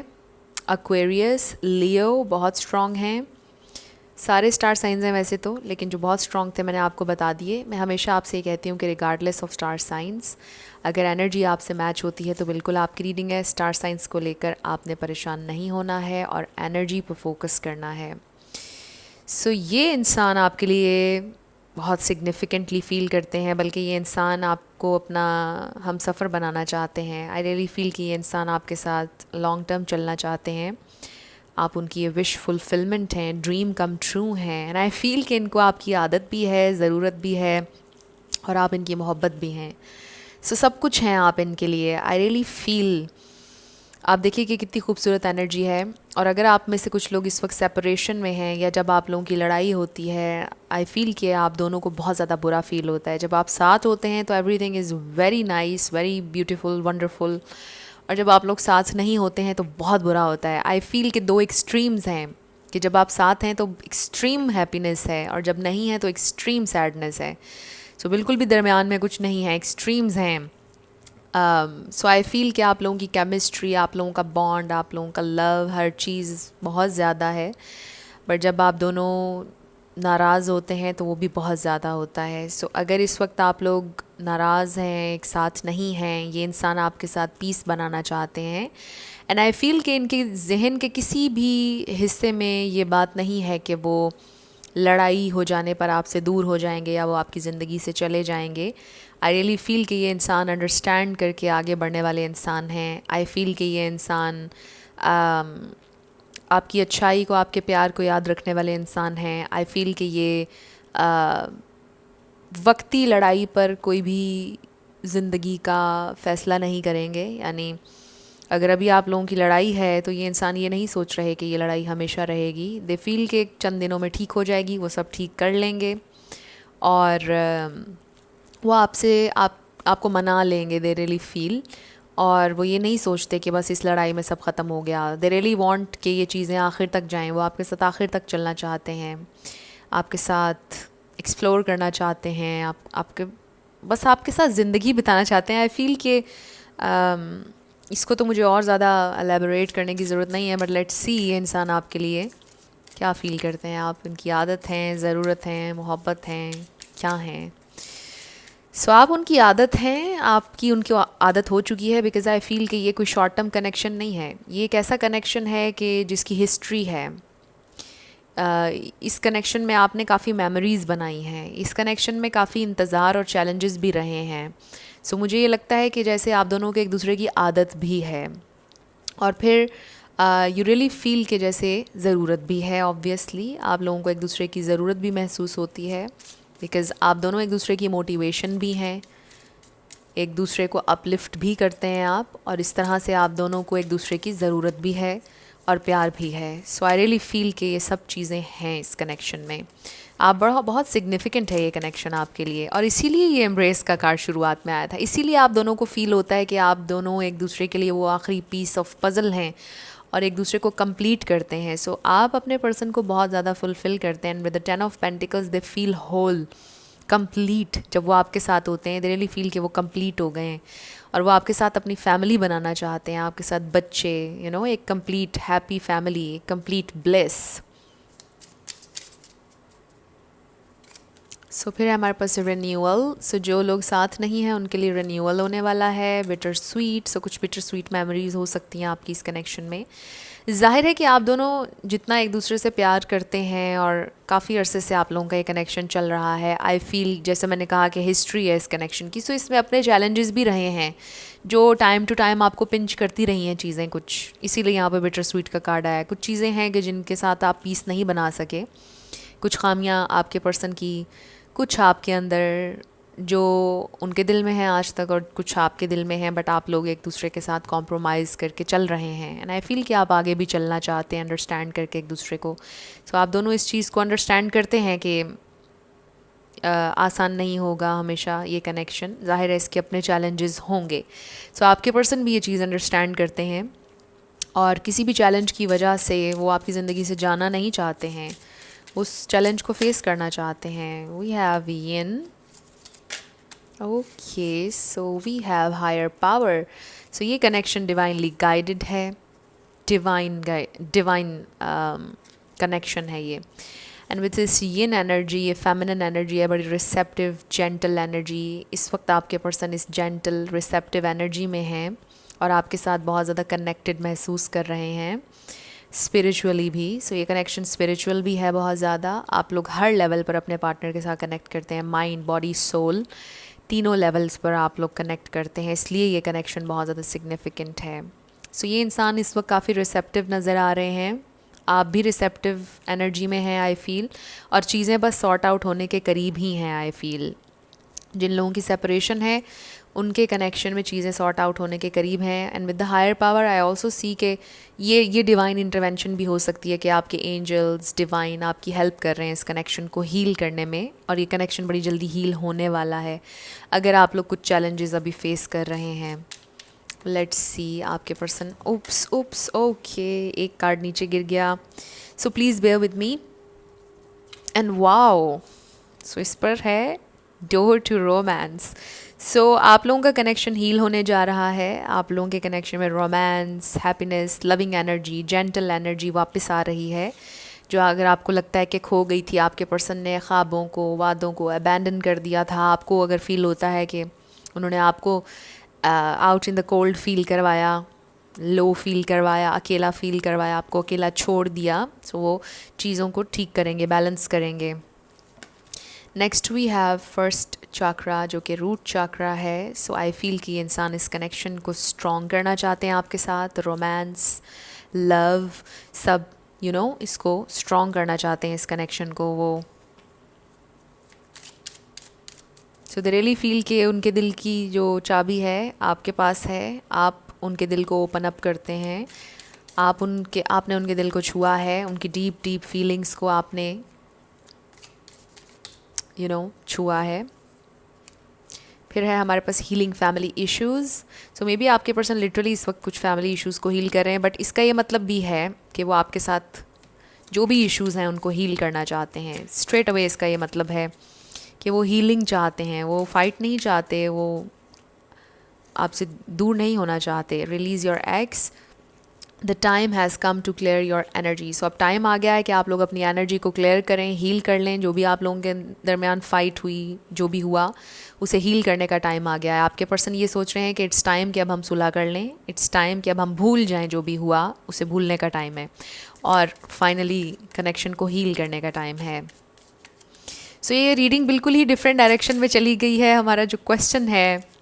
एक्वेरियस, लियो बहुत स्ट्रॉन्ग हैं. सारे स्टार साइंस हैं वैसे तो, लेकिन जो बहुत स्ट्रॉन्ग थे मैंने आपको बता दिए. मैं हमेशा आपसे ये कहती हूँ कि रिगार्डलेस ऑफ स्टार साइंस, अगर एनर्जी आपसे मैच होती है तो बिल्कुल आपकी रीडिंग है. स्टार साइंस को लेकर आपने परेशान नहीं होना है और एनर्जी पर फोकस करना है. सो ये इंसान आपके लिए बहुत सिग्निफिकेंटली फ़ील करते हैं, बल्कि ये इंसान आपको अपना हम सफ़र बनाना चाहते हैं. आई रियली फील कि ये इंसान आपके साथ लॉन्ग टर्म चलना चाहते हैं. आप उनकी ये विश फुलफिलमेंट हैं, ड्रीम कम ट्रू हैं. एंड आई फील कि इनको आपकी आदत भी है, ज़रूरत भी है और आप इनकी मोहब्बत भी हैं. सो सब कुछ हैं आप इनके लिए. आई रियली फील, आप देखिए कि कितनी खूबसूरत एनर्जी है. और अगर आप में से कुछ लोग इस वक्त सेपरेशन में हैं या जब आप लोगों की लड़ाई होती है, आई फील कि आप दोनों को बहुत ज़्यादा बुरा फील होता है. जब आप साथ होते हैं तो everything is very nice, very beautiful, wonderful. और जब आप लोग साथ नहीं होते हैं तो बहुत बुरा होता है. आई फील कि दो एक्सट्रीम्स हैं, कि जब आप साथ हैं तो एक्सट्रीम हैप्पीनेस है और जब नहीं है तो एक्सट्रीम सैडनेस है. सो बिल्कुल भी दरमियान में कुछ नहीं है, एक्सट्रीम्स हैं. सो आई फील कि आप लोगों की केमिस्ट्री, आप लोगों का बॉन्ड, आप लोगों का लव, हर चीज़ बहुत ज़्यादा है. बट जब आप दोनों नाराज़ होते हैं तो वो भी बहुत ज़्यादा होता है. सो अगर इस वक्त आप लोग नाराज़ हैं, एक साथ नहीं हैं, ये इंसान आपके साथ पीस बनाना चाहते हैं. एंड आई फील कि इनके जहन के किसी भी हिस्से में ये बात नहीं है कि वो लड़ाई हो जाने पर आपसे दूर हो जाएंगे या वो आपकी ज़िंदगी से चले जाएंगे. आई रियली फील कि ये इंसान अंडरस्टैंड करके आगे बढ़ने वाले इंसान हैं. आई फील कि ये इंसान आपकी अच्छाई को, आपके प्यार को याद रखने वाले इंसान हैं. आई फील कि ये वक्ती लड़ाई पर कोई भी ज़िंदगी का फ़ैसला नहीं करेंगे. यानी अगर अभी आप लोगों की लड़ाई है तो ये इंसान ये नहीं सोच रहे कि ये लड़ाई हमेशा रहेगी. दे फील कि चंद दिनों में ठीक हो जाएगी, वो सब ठीक कर लेंगे और वो आपको मना लेंगे. दे रियली फील, और वो ये नहीं सोचते कि बस इस लड़ाई में सब ख़त्म हो गया. दे रियली वांट कि ये चीज़ें आखिर तक जाएं. वो आपके साथ आखिर तक चलना चाहते हैं, आपके साथ एक्सप्लोर करना चाहते हैं, बस आपके साथ ज़िंदगी बिताना चाहते हैं. आई फील कि इसको तो मुझे और ज़्यादा एलेबोरेट करने की ज़रूरत नहीं है, बट लेट्स सी ये इंसान आपके लिए क्या फ़ील करते हैं. आप उनकी आदत हैं, ज़रूरत हैं, मोहब्बत हैं, क्या हैं. सो आप उनकी आदत हैं, आपकी उनकी आदत हो चुकी है. बिकॉज़ आई फील कि ये कोई शॉर्ट टर्म कनेक्शन नहीं है. ये एक ऐसा कनेक्शन है कि जिसकी हिस्ट्री है. इस कनेक्शन में आपने काफ़ी मेमोरीज़ बनाई हैं. इस कनेक्शन में काफ़ी इंतज़ार और चैलेंजेस भी रहे हैं. सो मुझे ये लगता है कि जैसे आप दोनों के एक दूसरे की आदत भी है और फिर यू रियली फील कि जैसे ज़रूरत भी है. ऑब्वियसली आप लोगों को एक दूसरे की ज़रूरत भी महसूस होती है, बिकॉज़ आप दोनों एक दूसरे की मोटिवेशन भी हैं, एक दूसरे को अपलिफ्ट भी करते हैं आप, और इस तरह से आप दोनों को एक दूसरे की ज़रूरत भी है और प्यार भी है. सो आई रियली फील कि ये सब चीज़ें हैं इस कनेक्शन में. आप बहुत सिग्निफिकेंट है ये कनेक्शन आपके लिए, और इसीलिए ये एम्ब्रेस का कार्ड शुरुआत में आया था. इसीलिए आप दोनों को फ़ील होता है कि आप दोनों एक दूसरे के लिए वो आखिरी पीस ऑफ पज़ल हैं और एक दूसरे को कंप्लीट करते हैं. सो आप अपने पर्सन को बहुत ज़्यादा फुलफ़िल करते हैं. And with the 10 of pentacles they feel whole, complete. जब वो आपके साथ होते हैं दे रियली फील कि वो कंप्लीट हो गए हैं और वो आपके साथ अपनी फैमिली बनाना चाहते हैं, आपके साथ बच्चे, यू नो, एक कंप्लीट हैप्पी फैमिली, एक कंप्लीट ब्लेस. सो फिर हमारे पास रिन्यूअल. सो जो लोग साथ नहीं हैं उनके लिए रिन्यूअल होने वाला है. Bitter sweet. सो कुछ बिटर स्वीट मेमोरीज हो सकती हैं आपकी इस कनेक्शन में. ज़ाहिर है कि आप दोनों जितना एक दूसरे से प्यार करते हैं और काफ़ी अरसे से आप लोगों का ये कनेक्शन चल रहा है, आई फील जैसे मैंने कहा कि हिस्ट्री है इस कनेक्शन की, सो इसमें अपने चैलेंजेस भी रहे हैं जो टाइम टू टाइम आपको पिंच करती रही हैं चीज़ें कुछ, इसीलिए यहाँ पे बिटर स्वीट का कार्ड आया है। कुछ चीज़ें हैं कि जिनके साथ आप पीस नहीं बना सके, कुछ खामियां आपके पर्सन की, कुछ आपके अंदर जो उनके दिल में है आज तक और कुछ आपके दिल में है, बट आप लोग एक दूसरे के साथ कॉम्प्रोमाइज़ करके चल रहे हैं। एंड आई फील कि आप आगे भी चलना चाहते हैं अंडरस्टैंड करके एक दूसरे को। सो आप दोनों इस चीज़ को अंडरस्टैंड करते हैं कि आसान नहीं होगा हमेशा ये कनेक्शन, ज़ाहिर है इसके अपने चैलेंजेस होंगे। सो आपके पर्सन भी ये चीज़ अंडरस्टैंड करते हैं और किसी भी चैलेंज की वजह से वो आपकी ज़िंदगी से जाना नहीं चाहते हैं, उस चैलेंज को फेस करना चाहते हैं। We have yin, okay, so we have higher power. So ये कनेक्शन डिवाइनली गाइडेड है, डिवाइन कनेक्शन है ये। And with this yin energy, ये फेमिनिन एनर्जी है, बड़ी रिसेप्टिव जेंटल एनर्जी। इस वक्त आपके पर्सन इस जेंटल रिसेप्टिव एनर्जी में हैं और आपके साथ बहुत ज़्यादा कनेक्टेड महसूस कर रहे हैं स्पिरिचुअली भी। सो ये कनेक्शन स्पिरिचुअल भी है बहुत ज़्यादा। आप लोग हर लेवल पर अपने पार्टनर के साथ कनेक्ट करते हैं, माइंड बॉडी सोल तीनों लेवल्स पर आप लोग कनेक्ट करते हैं, इसलिए ये कनेक्शन बहुत ज़्यादा सिग्निफिकेंट है। सो ये इंसान इस वक्त काफ़ी रिसेप्टिव नज़र आ रहे हैं, आप भी रिसेप्टिव एनर्जी में हैं आई फील, और चीज़ें बस सॉर्ट आउट होने के करीब ही हैं आई फील। जिन लोगों की सेपरेशन है उनके कनेक्शन में चीज़ें सॉर्ट आउट होने के करीब हैं। And with the higher power I also see के ये डिवाइन इंटरवेंशन भी हो सकती है कि आपके एंजल्स डिवाइन आपकी हेल्प कर रहे हैं इस कनेक्शन को हील करने में, और ये कनेक्शन बड़ी जल्दी हील होने वाला है अगर आप लोग कुछ चैलेंजेस अभी फेस कर रहे हैं। लेट्स सी आपके पर्सन, उप्स उप्स, ओके, एक कार्ड नीचे गिर गया, so please bear with me. And wow, so इस पर है डोर टू रोमांस। सो आप लोगों का कनेक्शन हील होने जा रहा है, आप लोगों के कनेक्शन में romance, happiness, loving energy, gentle energy वापस आ रही है, जो अगर आपको लगता है कि खो गई थी, आपके पर्सन ने ख्वाबों को, वादों को अबैंडन कर दिया था, आपको अगर फील होता है कि उन्होंने आपको out in the cold feel करवाया, लो फील करवाया, अकेला फील करवाया, आपको अकेला छोड़ दिया, सो वो चीज़ों को ठीक करेंगे, बैलेंस करेंगे। नेक्स्ट वी हैव फर्स्ट चक्रा जो कि रूट चक्रा है। सो आई फील कि इंसान इस कनेक्शन को स्ट्रॉन्ग करना चाहते हैं आपके साथ, रोमांस, लव, सब इसको स्ट्रॉन्ग करना चाहते हैं इस कनेक्शन को वो। सो दे रियली फील कि उनके दिल की जो चाबी है आपके पास है, आप उनके दिल को ओपन अप करते हैं, आपने उनके दिल को छुआ है, उनकी डीप डीप फीलिंग्स को आपने छुआ है। फिर है हमारे पास healing family issues. So maybe आपके पर्सन लिटरली इस वक्त कुछ फैमिली इश्यूज़ को हील कर रहे हैं, बट इसका ये मतलब भी है कि वो आपके साथ जो भी इश्यूज़ हैं उनको हील करना चाहते हैं। स्ट्रेट अवे इसका ये मतलब है कि वो हीलिंग चाहते हैं, वो फाइट नहीं चाहते, वो आपसे दूर नहीं होना चाहते। Release your ex, the time has come to clear your energy. So अब टाइम आ गया है कि आप लोग अपनी एनर्जी को क्लियर करें, हील कर लें, जो भी आप लोगों के दरमियान फ़ाइट हुई, जो भी हुआ उसे हील करने का टाइम आ गया है। आपके पर्सन ये सोच रहे हैं कि इट्स टाइम कि अब हम सुलह कर लें, इट्स टाइम कि अब हम भूल जाएं, जो भी हुआ उसे भूलने का टाइम है और फाइनली कनेक्शन को हील करने का टाइम है। सो ये रीडिंग बिल्कुल ही डिफरेंट डायरेक्शन में चली गई है। हमारा जो क्वेश्चन है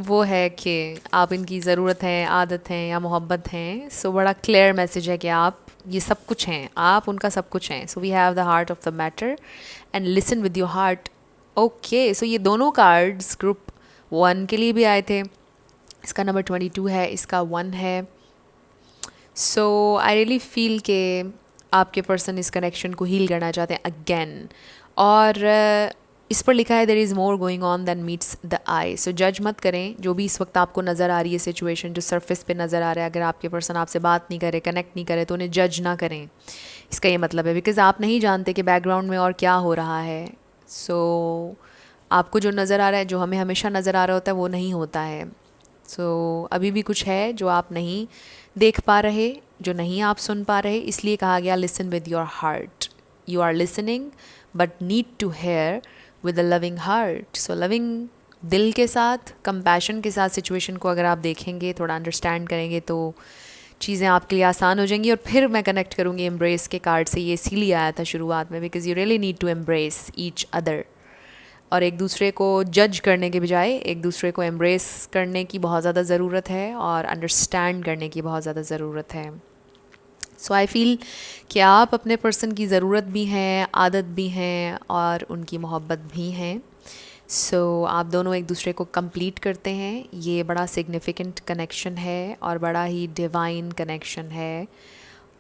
वो है कि आप इनकी ज़रूरत है, आदत हैं या मोहब्बत हैं। सो बड़ा क्लियर मैसेज है कि आप ये सब कुछ हैं, आप उनका सब कुछ हैं। So we have the heart of the matter and listen with your heart. Okay, so ये दोनों कार्ड्स ग्रुप 1 के लिए भी आए थे, इसका नंबर 22 है, इसका 1 है। सो आई रियली फील कि आपके पर्सन इस कनेक्शन को हील करना चाहते हैं अगेन, और इस पर लिखा है there is more going on than meets the eye. So जज मत करें जो भी इस वक्त आपको नज़र आ रही है सिचुएशन, जो सरफेस पे नज़र आ रहा है। अगर आपके पर्सन आपसे बात नहीं करे, कनेक्ट नहीं करे, तो उन्हें जज ना करें, इसका ये मतलब है, बिकॉज़ आप नहीं जानते कि बैकग्राउंड में और क्या हो रहा है। सो आपको जो नज़र आ रहा है, जो हमें हमेशा नज़र आ रहा होता है, वो नहीं होता है। सो अभी भी कुछ है जो आप नहीं देख पा रहे, जो नहीं आप सुन पा रहे, इसलिए कहा गया listen with your heart. You are listening but need to hear with a loving heart. So loving दिल के साथ, कंपैशन के साथ सिचुएशन को अगर आप देखेंगे, थोड़ा अंडरस्टैंड करेंगे, तो चीज़ें आपके लिए आसान हो जाएंगी। और फिर मैं कनेक्ट करूँगी एम्ब्रेस के कार्ड से, ये इसीलिए आया था शुरुआत में, because you really need to embrace each other. और एक दूसरे को जज करने के बजाय एक दूसरे को एम्ब्रेस करने की बहुत ज़्यादा ज़रूरत है और अंडरस्टैंड करने की बहुत ज़्यादा ज़रूरत है। सो आई फील कि आप अपने पर्सन की ज़रूरत भी हैं, आदत भी हैं और उनकी मोहब्बत भी हैं। आप दोनों एक दूसरे को कंप्लीट करते हैं। ये बड़ा सिग्निफिकेंट कनेक्शन है और बड़ा ही डिवाइन कनेक्शन है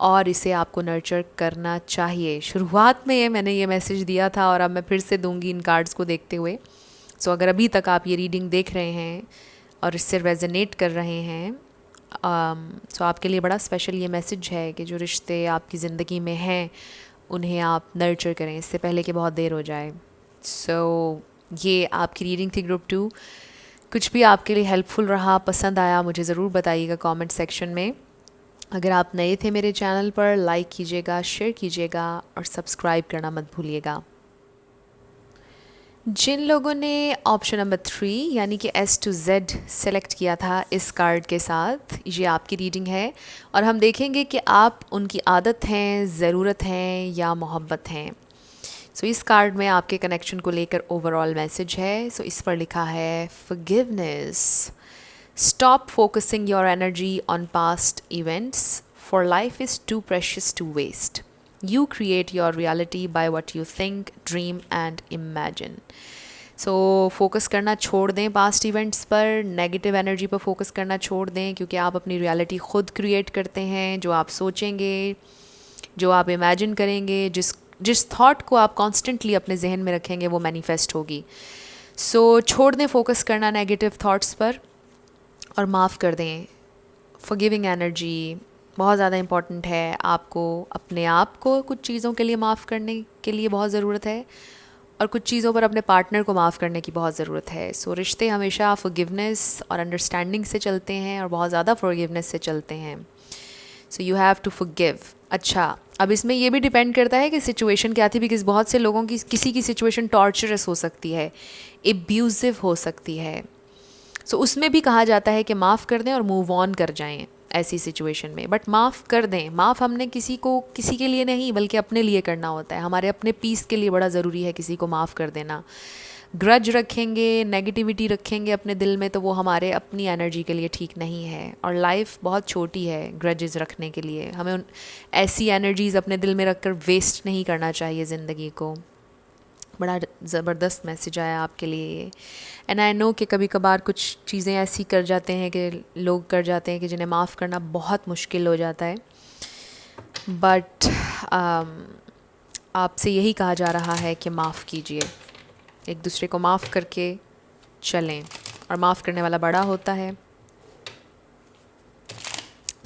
और इसे आपको नर्चर करना चाहिए। शुरुआत में मैंने ये मैसेज दिया था और अब मैं फिर से दूंगी इन कार्ड्स को देखते हुए। अगर अभी तक आप ये रीडिंग देख रहे हैं और इससे रेजोनेट कर रहे हैं, आपके लिए बड़ा स्पेशल ये मैसेज है कि जो रिश्ते आपकी ज़िंदगी में हैं उन्हें आप नर्चर करें इससे पहले कि बहुत देर हो जाए। ये आपकी रीडिंग थी ग्रुप 2। कुछ भी आपके लिए हेल्पफुल रहा, पसंद आया, मुझे ज़रूर बताइएगा कमेंट सेक्शन में। अगर आप नए थे मेरे चैनल पर, लाइक कीजिएगा, शेयर कीजिएगा और सब्सक्राइब करना मत भूलिएगा। जिन लोगों ने ऑप्शन नंबर 3 यानी कि S to Z सेलेक्ट किया था इस कार्ड के साथ, ये आपकी रीडिंग है और हम देखेंगे कि आप उनकी आदत हैं, ज़रूरत हैं या मोहब्बत हैं। इस कार्ड में आपके कनेक्शन को लेकर ओवरऑल मैसेज है। इस पर लिखा है forgiveness. Stop focusing your energy on past events, for life is too precious to waste. You create your reality by what you think, dream and imagine. Focus करना छोड़ दें पास्ट इवेंट्स पर, negative energy पर focus करना छोड़ दें, क्योंकि आप अपनी रियलिटी खुद क्रिएट करते हैं। जो आप सोचेंगे, जो आप इमेजिन करेंगे, जिस थॉट को आप कॉन्स्टेंटली अपने जहन में रखेंगे वो मैनिफेस्ट होगी। छोड़ दें फोकस करना नेगेटिव थॉट्स पर और माफ़ कर दें। फॉरगिविंग एनर्जी बहुत ज़्यादा इम्पॉर्टेंट है। आपको अपने आप को कुछ चीज़ों के लिए माफ़ करने के लिए बहुत ज़रूरत है और कुछ चीज़ों पर अपने पार्टनर को माफ़ करने की बहुत ज़रूरत है। रिश्ते हमेशा फॉरगिवनेस और अंडरस्टैंडिंग से चलते हैं और बहुत ज़्यादा फॉरगिवनेस से चलते हैं। You have to forgive. अच्छा, अब इसमें ये भी डिपेंड करता है कि सिचुएशन क्या थी, बिकॉज बहुत से लोगों की किसी की सिचुएशन टॉर्चरस हो सकती है, एब्यूजिव हो सकती है। उसमें भी कहा जाता है कि माफ़ कर दें और मूव ऑन कर जाएं ऐसी सिचुएशन में। बट माफ़ कर दें, माफ़ हमने किसी के लिए नहीं बल्कि अपने लिए करना होता है। हमारे अपने पीस के लिए बड़ा ज़रूरी है किसी को माफ़ कर देना। ग्रज रखेंगे, नेगेटिविटी रखेंगे अपने दिल में, तो वो हमारे अपनी एनर्जी के लिए ठीक नहीं है और लाइफ बहुत छोटी है ग्रजेस रखने के लिए। हमें ऐसी एनर्जीज़ अपने दिल में रखकर वेस्ट नहीं करना चाहिए ज़िंदगी को। बड़ा ज़बरदस्त मैसेज आया आपके लिए ये। एंड आई नो कि कभी कभार कुछ चीज़ें ऐसी कर जाते हैं कि लोग कर जाते हैं कि जिन्हें माफ़ करना बहुत मुश्किल हो जाता है। बट आपसे यही कहा जा रहा है कि माफ़ कीजिए, एक दूसरे को माफ़ करके चलें और माफ़ करने वाला बड़ा होता है।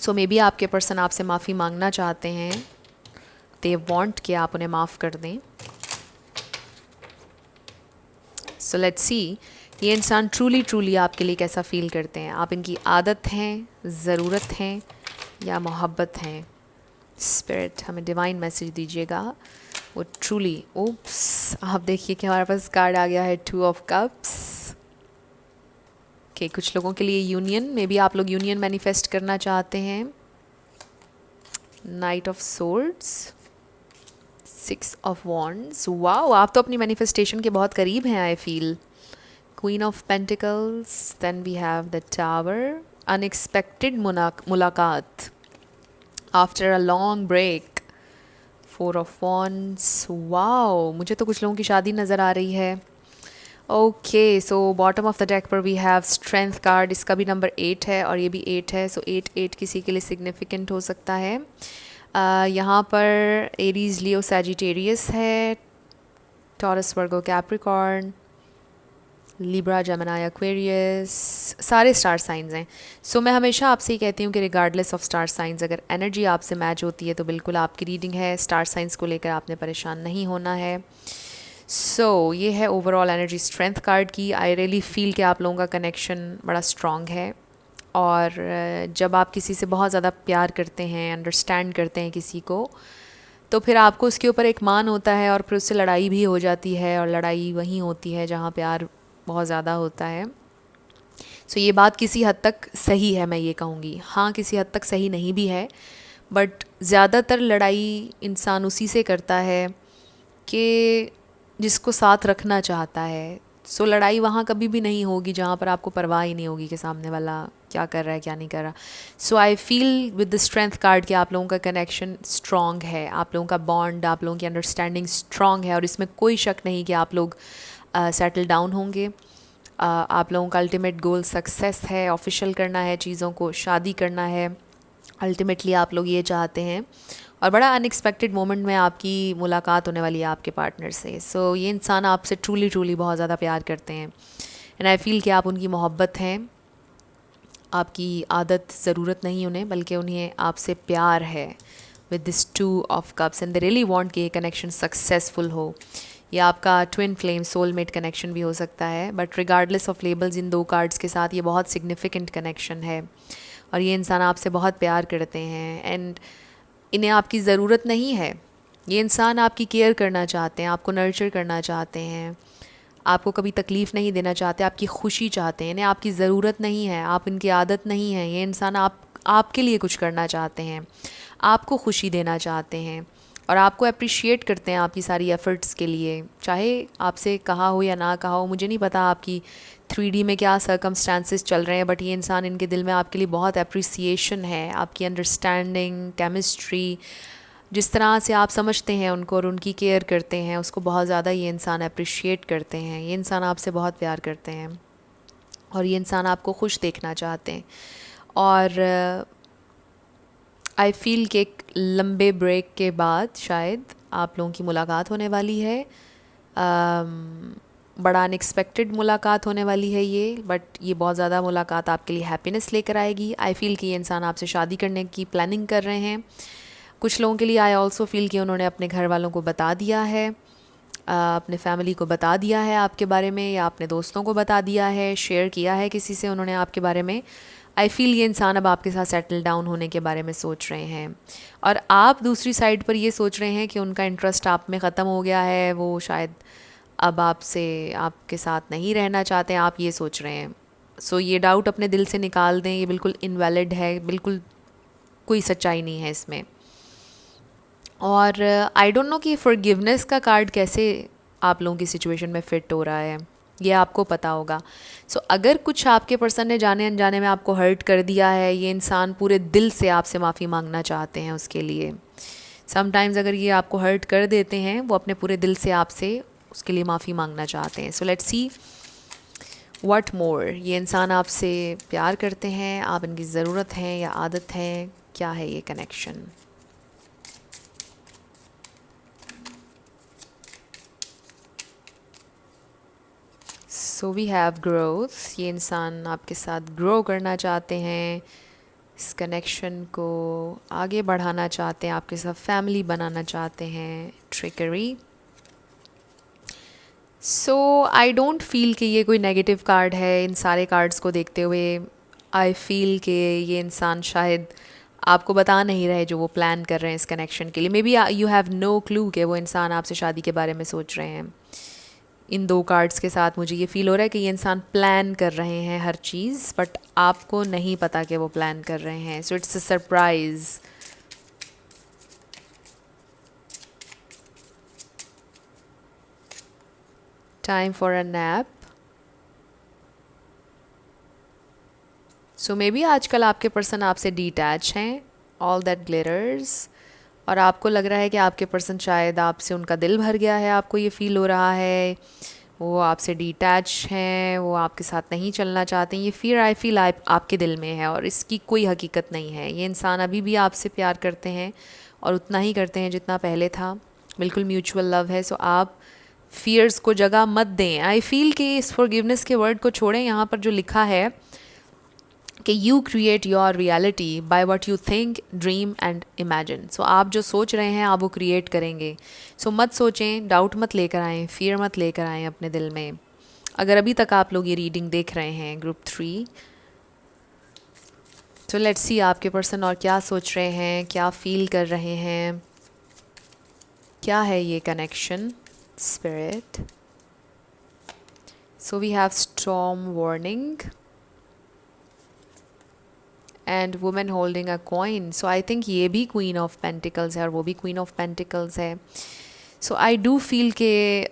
मे बी आपके पर्सन आपसे माफ़ी मांगना चाहते हैं, दे वांट कि आप उन्हें माफ़ कर दें। लेट्स सी ये इंसान ट्रूली आपके लिए कैसा फ़ील करते हैं। आप इनकी आदत हैं, ज़रूरत हैं या मोहब्बत हैं। स्पिरिट हमें डिवाइन मैसेज दीजिएगा वो ट्रूली। ओप्स, आप देखिए कि हमारे पास कार्ड आ गया है 2 ऑफ कप्स के। कुछ लोगों के लिए यूनियन, मे बी आप लोग यूनियन मैनिफेस्ट करना चाहते हैं। Knight of swords, 6 of wands. Wow, आप तो अपनी मैनिफेस्टेशन के बहुत करीब हैं I feel. Queen of pentacles, then we have the tower. Unexpected मुलाकात after a long break, 4 of wands. Wow, मुझे तो कुछ लोगों की शादी नज़र आ रही है। Okay, bottom of the deck पर वी हैव स्ट्रेंथ कार्ड। इसका भी नंबर 8 है और ये भी 8 है। 8 किसी के लिए सिग्निफिकेंट हो सकता है। यहाँ पर एरीज, लियो, सैजिटेरियस है, टॉरस, वर्गो, कैप्रिकॉर्न, लिब्रा, जेमिनी, एक्वेरियस, सारे स्टार साइंस हैं। मैं हमेशा आपसे ही कहती हूँ कि रिगार्डलेस ऑफ स्टार साइंस, अगर एनर्जी आपसे मैच होती है तो बिल्कुल आपकी रीडिंग है। स्टार साइंस को लेकर आपने परेशान नहीं होना है। ये है ओवरऑल एनर्जी स्ट्रेंथ कार्ड की। आई रियली फील कि आप लोगों का कनेक्शन बड़ा स्ट्रॉन्ग है और जब आप किसी से बहुत ज़्यादा प्यार करते हैं, अंडरस्टैंड करते हैं किसी को, तो फिर आपको उसके ऊपर एक मान होता है और फिर उससे लड़ाई भी हो जाती है और लड़ाई वहीं होती है जहाँ प्यार बहुत ज़्यादा होता है। सो ये बात किसी हद तक सही है, मैं ये कहूँगी। हाँ, किसी हद तक सही नहीं भी है, बट ज़्यादातर लड़ाई इंसान उसी से करता है कि जिसको साथ रखना चाहता है। सो लड़ाई वहाँ कभी भी नहीं होगी जहाँ पर आपको परवाह ही नहीं होगी कि सामने वाला क्या कर रहा है क्या नहीं कर रहा। So I feel with the strength card कि आप लोगों का कनेक्शन स्ट्रॉन्ग है, आप लोगों का बॉन्ड, आप लोगों की अंडरस्टैंडिंग स्ट्रॉन्ग है, और इसमें कोई शक नहीं कि आप लोग सेटल डाउन होंगे। आप लोगों का अल्टीमेट गोल सक्सेस है, ऑफिशियल करना है चीज़ों को, शादी करना है। अल्टीमेटली आप लोग ये चाहते हैं, और बड़ा अनएक्सपेक्टेड मोमेंट में आपकी मुलाकात होने वाली है आपके पार्टनर से। सो ये इंसान आपसे ट्रूली ट्रूली बहुत ज़्यादा प्यार करते हैं, एंड आई फील कि आप उनकी मोहब्बत हैं, आपकी आदत ज़रूरत नहीं उन्हें, बल्कि उन्हें आपसे प्यार है with this 2 of cups, and they really want कि ये कनेक्शन सक्सेसफुल हो। ये आपका ट्विन फ्लेम सोलमेट कनेक्शन भी हो सकता है, but regardless of labels in 2 cards के साथ ये बहुत सिग्निफिकेंट कनेक्शन है, और ये इंसान आपसे बहुत प्यार करते हैं, एंड इन्हें आपकी ज़रूरत नहीं है। ये इंसान आपकी केयर करना चाहते हैं, आपको नर्चर करना चाहते हैं, आपको कभी तकलीफ़ नहीं देना चाहते, आपकी खुशी चाहते हैं। इन्हें आपकी ज़रूरत नहीं है, आप इनकी आदत नहीं है। ये इंसान आपके लिए कुछ करना चाहते हैं, आपको खुशी देना चाहते हैं, और आपको अप्रिशिएट करते हैं आपकी सारी एफ़र्ट्स के लिए, चाहे आपसे कहा हो या ना कहा हो। मुझे नहीं पता आपकी 3D में क्या सर्कमस्टांसेस चल रहे हैं, बट ये इंसान, इनके दिल में आपके लिए बहुत अप्रिसिएशन है, आपकी अंडरस्टैंडिंग, केमिस्ट्री, जिस तरह से आप समझते हैं उनको और उनकी केयर करते हैं, उसको बहुत ज़्यादा ये इंसान अप्रिशिएट करते हैं। ये इंसान आपसे बहुत प्यार करते हैं, और ये इंसान आपको खुश देखना चाहते हैं। और आई फील कि एक लंबे ब्रेक के बाद शायद आप लोगों की मुलाकात होने वाली है। बड़ा अनएक्सपेक्टेड मुलाकात होने वाली है ये, बट ये बहुत ज़्यादा मुलाकात आपके लिए हैप्पीनेस लेकर आएगी। आई फील कि ये इंसान आपसे शादी करने की प्लानिंग कर रहे हैं। कुछ लोगों के लिए आई ऑल्सो फील कि उन्होंने अपने घर वालों को बता दिया है, अपने फैमिली को बता दिया है आपके बारे में, या अपने दोस्तों को बता दिया है, शेयर किया है किसी से उन्होंने आपके बारे में। आई फील ये इंसान अब आपके साथ सेटल डाउन होने के बारे में सोच रहे हैं, और आप दूसरी साइड पर ये सोच रहे हैं कि उनका इंटरेस्ट आप में ख़त्म हो गया है, वो शायद अब आपके साथ नहीं रहना चाहते हैं, आप ये सोच रहे हैं। सो ये डाउट अपने दिल से निकाल दें, ये बिल्कुल इनवैलिड है, बिल्कुल कोई सच्चाई नहीं है इसमें। और आई डोंट नो कि फॉरगिवनेस का कार्ड कैसे आप लोगों की सिचुएशन में फ़िट हो रहा है, ये आपको पता होगा। सो अगर कुछ आपके पर्सन ने जाने अनजाने में आपको हर्ट कर दिया है, ये इंसान पूरे दिल से आपसे माफ़ी मांगना चाहते हैं उसके लिए। समटाइम्स अगर ये आपको हर्ट कर देते हैं, वो अपने पूरे दिल से आपसे उसके लिए माफ़ी मांगना चाहते हैं। सो लेट्स सी व्हाट मोर। ये इंसान आपसे प्यार करते हैं, आप इनकी ज़रूरत है या आदत है, क्या है ये connection. So we have growth. ये इंसान आपके साथ ग्रो करना चाहते हैं, इस कनेक्शन को आगे बढ़ाना चाहते हैं, आपके साथ फैमिली बनाना चाहते हैं। Trickery. So I don't feel कि ये कोई नेगेटिव कार्ड है। इन सारे कार्ड्स को देखते हुए आई फील कि ये इंसान शायद आपको बता नहीं रहे जो वो प्लान कर रहे हैं इस कनेक्शन के लिए। Maybe you have no clue कि वो इंसान आपसे शादी के बारे में सोच रहे हैं। इन 2 कार्ड्स के साथ मुझे ये फ़ील हो रहा है कि ये इंसान प्लान कर रहे हैं हर चीज़, बट आपको नहीं पता कि वो प्लान कर रहे हैं। So it's a surprise. Time for a nap. So may be आजकल आपके पर्सन आपसे डिटैच हैं, ऑल दैट ग्लिटर्स, और आपको लग रहा है कि आपके पर्सन शायद आपसे उनका दिल भर गया है, आपको ये फ़ील हो रहा है, वो आपसे डिटैच हैं, वो आपके साथ नहीं चलना चाहते हैं। ये फियर आई फील आपके दिल में है, और इसकी कोई हकीकत नहीं है। ये इंसान अभी भी आपसे प्यार करते हैं, और उतना ही करते हैं जितना पहले था। बिल्कुल म्यूचुअल लव है। सो आप फियर्स को जगह मत दें। आई फील कि इस फॉरगिवनेस के वर्ड को छोड़ें। यहाँ पर जो लिखा है कि you create your reality by what you think, dream and imagine. So आप जो सोच रहे हैं आप वो क्रिएट करेंगे। सो मत सोचें, डाउट मत लेकर आएँ, फियर मत लेकर आएँ अपने दिल में। अगर अभी तक आप लोग ये रीडिंग देख रहे हैं ग्रुप 3, तो लेट्स सी आपके पर्सन और क्या सोच रहे हैं, क्या फील कर रहे हैं, क्या है ये connection. Spirit. So we have storm warning. And women holding a coin, so I think ये भी क्वीन ऑफ पेंटिकल्स है और वो भी क्वीन ऑफ पेंटिकल्स है। सो आई डू फील के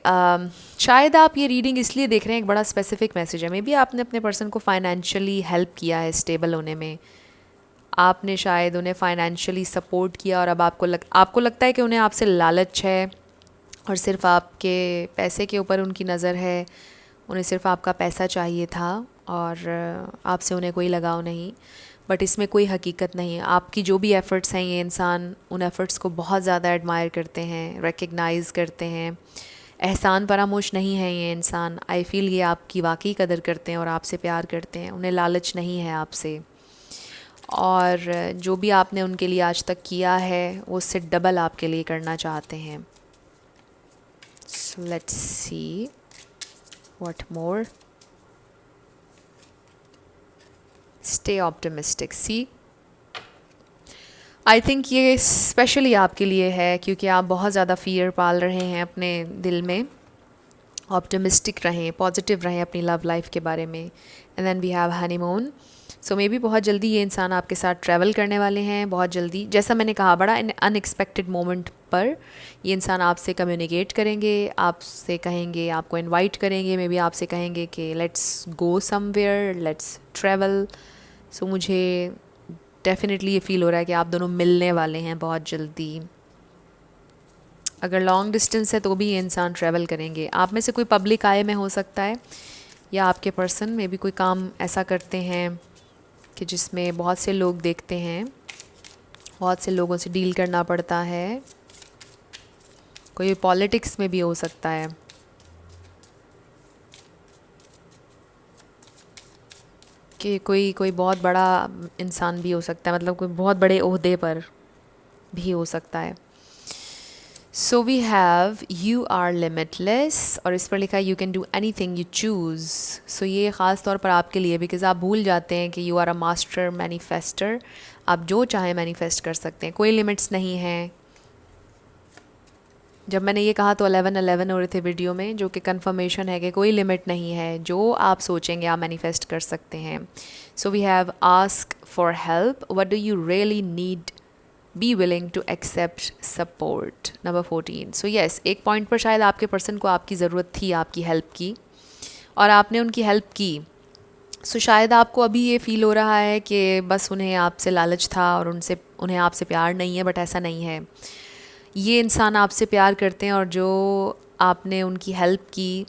शायद आप ये रीडिंग इसलिए देख रहे हैं, एक बड़ा स्पेसिफिक मैसेज है। मे बी आपने अपने पर्सन को फाइनेंशियली हेल्प किया है स्टेबल होने में, आपने शायद उन्हें फाइनेंशियली सपोर्ट किया और अब आपको लगता है कि उन्हें आपसे लालच है और सिर्फ आपके पैसे के ऊपर उनकी नज़र है, उन्हें सिर्फ आपका पैसा चाहिए था और आपसे उन्हें कोई लगाव नहीं। बट इसमें कोई हकीकत नहीं है। आपकी जो भी एफ़र्ट्स हैं, ये इंसान उन एफ़र्ट्स को बहुत ज़्यादा एडमायर करते हैं, रिकग्नाइज़ करते हैं। एहसान फरामोश नहीं है ये इंसान। आई फ़ील ये आपकी वाकई कदर करते हैं और आपसे प्यार करते हैं, उन्हें लालच नहीं है आपसे। और जो भी आपने उनके लिए आज तक किया है वो उससे डबल आपके लिए करना चाहते हैं। So let's see what more. Stay optimistic. See I think ये स्पेशली आपके लिए है क्योंकि आप बहुत ज़्यादा फ़ियर पाल रहे हैं अपने दिल में। ऑप्टिमिस्टिक रहें, पॉजिटिव रहें अपनी लव लाइफ के बारे में। And then we have honeymoon. So maybe बहुत जल्दी ये इंसान आपके साथ ट्रैवल करने वाले हैं, बहुत जल्दी। जैसा मैंने कहा, बड़ा अनएक्सपेक्टेड मोमेंट पर ये इंसान आपसे कम्युनिकेट करेंगे, आपसे कहेंगे, आपको इनवाइट करेंगे, मे बी आपसे कहेंगे कि let's go somewhere, let's travel. So मुझे डेफिनेटली ये फ़ील हो रहा है कि आप दोनों मिलने वाले हैं बहुत जल्दी। अगर लॉन्ग डिस्टेंस है तो भी ये इंसान ट्रैवल करेंगे। आप में से कोई पब्लिक आय में हो सकता है, या आपके पर्सन में भी कोई काम ऐसा करते हैं कि जिसमें बहुत से लोग देखते हैं, बहुत से लोगों से डील करना पड़ता है। कोई पॉलिटिक्स में भी हो सकता है। कि कोई बहुत बड़ा इंसान भी हो सकता है, मतलब कोई बहुत बड़े ओहदे पर भी हो सकता है। So we have you are limitless और इस पर लिखा है you can do anything you choose. So ये ख़ास तौर पर आपके लिए, बिकॉज आप भूल जाते हैं कि you are a master manifester. आप जो चाहें मैनिफेस्ट कर सकते हैं, कोई लिमिट्स नहीं है। जब मैंने ये कहा तो 11-11 हो रहे थे वीडियो में, जो कि कंफर्मेशन है कि कोई लिमिट नहीं है। जो आप सोचेंगे आप मैनिफेस्ट कर सकते हैं। So we have ask for help, what do you really need, be willing to accept support. Number 14। So yes, एक पॉइंट पर शायद आपके पर्सन को आपकी ज़रूरत थी, आपकी हेल्प की, और आपने उनकी हेल्प की। सो शायद आपको अभी ये फ़ील हो रहा है कि बस उन्हें आपसे लालच था और उन्हें आपसे प्यार नहीं है, बट ऐसा नहीं है। ये इंसान आपसे प्यार करते हैं और जो आपने उनकी हेल्प की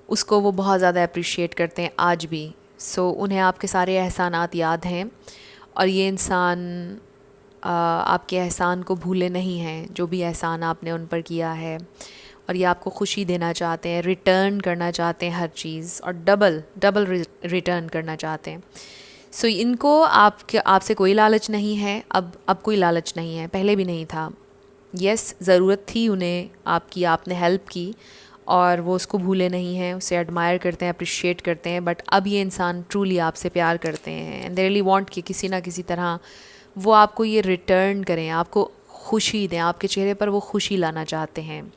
उसको वो बहुत ज़्यादा अप्रिशिएट करते हैं आज भी। सो उन्हें आपके सारे एहसानात याद हैं और ये इंसान आपके एहसान को भूले नहीं हैं, जो भी एहसान आपने उन पर किया है। और ये आपको खुशी देना चाहते हैं, रिटर्न करना चाहते हैं हर चीज़, और डबल रिटर्न करना चाहते हैं। सो इनको आपसे कोई लालच नहीं है। अब कोई लालच नहीं है, पहले भी नहीं था। यस, ज़रूरत थी उन्हें आपकी, आपने हेल्प की और वो उसको भूले नहीं हैं, उसे एडमायर करते हैं, अप्रिशिएट करते हैं। बट अब ये इंसान ट्रूली आपसे प्यार करते हैं एंड दे रियली वांट कि किसी ना किसी तरह वो आपको ये रिटर्न करें, आपको खुशी दें, आपके चेहरे पर वो खुशी लाना चाहते हैं।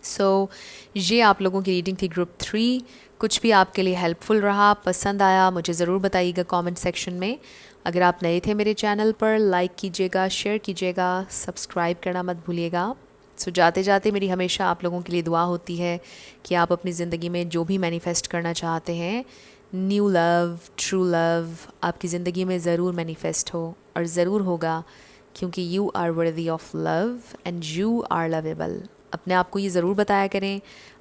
सो ये आप लोगों की रीडिंग थी ग्रुप 3। कुछ भी आपके लिए हेल्पफुल रहा, पसंद आया, मुझे ज़रूर बताइएगा कमेंट सेक्शन में। अगर आप नए थे मेरे चैनल पर, लाइक कीजिएगा, शेयर कीजिएगा, सब्सक्राइब करना मत भूलिएगा। सो जाते जाते मेरी हमेशा आप लोगों के लिए दुआ होती है कि आप अपनी ज़िंदगी में जो भी मैनिफेस्ट करना चाहते हैं, न्यू लव, ट्रू लव, आपकी ज़िंदगी में ज़रूर मैनिफेस्ट हो, और ज़रूर होगा, क्योंकि you are worthy of love and you are lovable. अपने आप को ये ज़रूर बताया करें।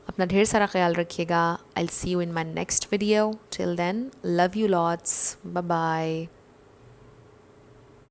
अपना ढेर सारा ख्याल रखिएगा। I will see you in my next video. Till then, love you lots, bye bye.